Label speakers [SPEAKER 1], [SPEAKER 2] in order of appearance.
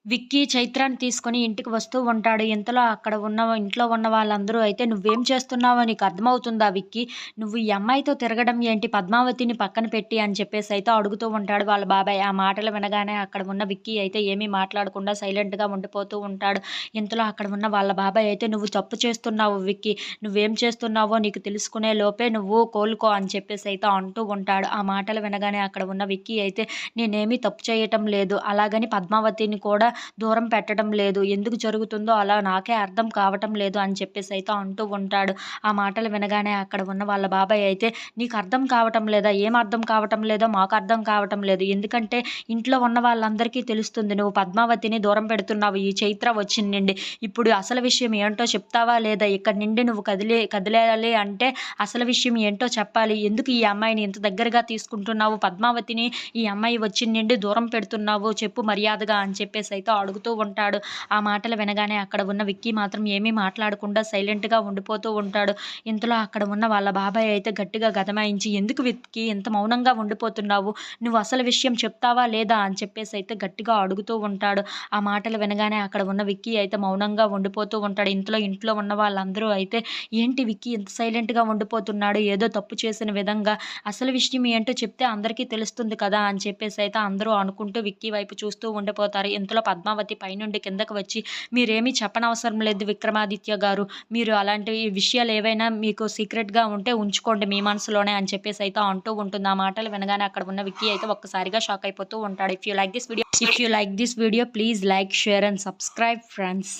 [SPEAKER 1] విక్కీ చైత్రాన్ని తీసుకొని ఇంటికి వస్తూ ఉంటాడు. ఇంతలో అక్కడ ఇంట్లో ఉన్న వాళ్ళందరూ అయితే "నువ్వేం చేస్తున్నావో నీకు అర్థమవుతుందా విక్కీ? నువ్వు ఈ అమ్మాయితో తిరగడం ఏంటి? పద్మావతిని పక్కన పెట్టి" అని చెప్పేసయితే అడుగుతూ ఉంటాడు వాళ్ళ బాబాయ్. ఆ మాటలు వినగానే అక్కడ ఉన్న విక్కీ అయితే ఏమీ మాట్లాడకుండా సైలెంట్‌గా ఉండిపోతూ ఉంటాడు. ఇంతలో అక్కడ ఉన్న వాళ్ళ బాబాయ్ అయితే "నువ్వు తప్పు చేస్తున్నావు విక్కీ. నువ్వేం చేస్తున్నావో నీకు తెలుసుకునే లోపే నువ్వు కోలుకో" అని చెప్పేసయితే అంటూ ఉంటాడు. ఆ మాటలు వినగానే అక్కడ ఉన్న విక్కీ అయితే "నేనేమీ తప్పు చేయటం లేదు. అలాగని పద్మావతిని కూడా దూరం పెట్టడం లేదు. ఎందుకు జరుగుతుందో అలా నాకే అర్థం కావటం లేదు" అని చెప్పేసయితే అంటూ ఉంటాడు. ఆ మాటలు వినగానే అక్కడ ఉన్న వాళ్ళ బాబాయ్ అయితే "నీకు అర్థం కావటం లేదా? ఏం అర్థం కావటం లేదో మాకు అర్థం కావటం లేదు. ఎందుకంటే ఇంట్లో ఉన్న వాళ్ళందరికీ తెలుస్తుంది. నువ్వు పద్మావతిని దూరం పెడుతున్నావు ఈ చైత్ర వచ్చిన్నిండి. ఇప్పుడు అసలు విషయం ఏంటో చెప్తావా లేదా? ఇక్కడి నుండి నువ్వు కదిలేయాలి అంటే అసలు విషయం ఏంటో చెప్పాలి. ఎందుకు ఈ అమ్మాయిని ఇంత దగ్గరగా తీసుకుంటున్నావు? పద్మావతిని ఈ అమ్మాయి వచ్చిన్నిండి దూరం పెడుతున్నావు చెప్పు మర్యాదగా" అని చెప్పేసయితే అడుగుతూ ఉంటాడు. ఆ మాటలు వినగానే అక్కడ ఉన్న విక్కీ మాత్రం ఏమీ మాట్లాడకుండా సైలెంట్‌గా ఉండిపోతూ ఉంటాడు. ఇంతలో అక్కడ ఉన్న వాళ్ళ బాబాయ్ అయితే గట్టిగా గదమాయించి "ఎందుకు విక్కీ ఇంత మౌనంగా ఉండిపోతున్నావు? నువ్వు అసలు విషయం చెప్తావా లేదా?" అని చెప్పేసయితే గట్టిగా అడుగుతూ ఉంటాడు. ఆ మాటలు వినగానే అక్కడ ఉన్న విక్కీ అయితే మౌనంగా ఉండిపోతూ ఉంటాడు. ఇంట్లో ఉన్న వాళ్ళందరూ అయితే "ఏంటి విక్కీ ఇంత సైలెంట్‌గా ఉండిపోతున్నాడు? ఏదో తప్పు చేసిన విధంగా. అసలు విషయం ఏంటో చెప్తే అందరికీ తెలుస్తుంది కదా!" అని చెప్పేసయితే అందరూ అనుకుంటూ విక్కీ వైపు చూస్తూ ఉండిపోతారు. ఇంతలో పద్మావతి పైనుండి కిందకి వచ్చి "మీరేమీ చెప్పనవసరం లేదు విక్రమాదిత్య గారు. మీరు అలాంటివి విషయాలేవైనా మీకు సీక్రెట్‌గా ఉంటే ఉంచుకోండి మీ మనసులోనే" అని చెప్పేసయితే అంటూ ఉంటుంది. ఆ మాటలు వినగానే అక్కడ ఉన్న విక్కీ అయితే ఒక్కసారిగా షాక్ అయిపోతూ ఉంటాడు. If you like this video please like, share and subscribe friends.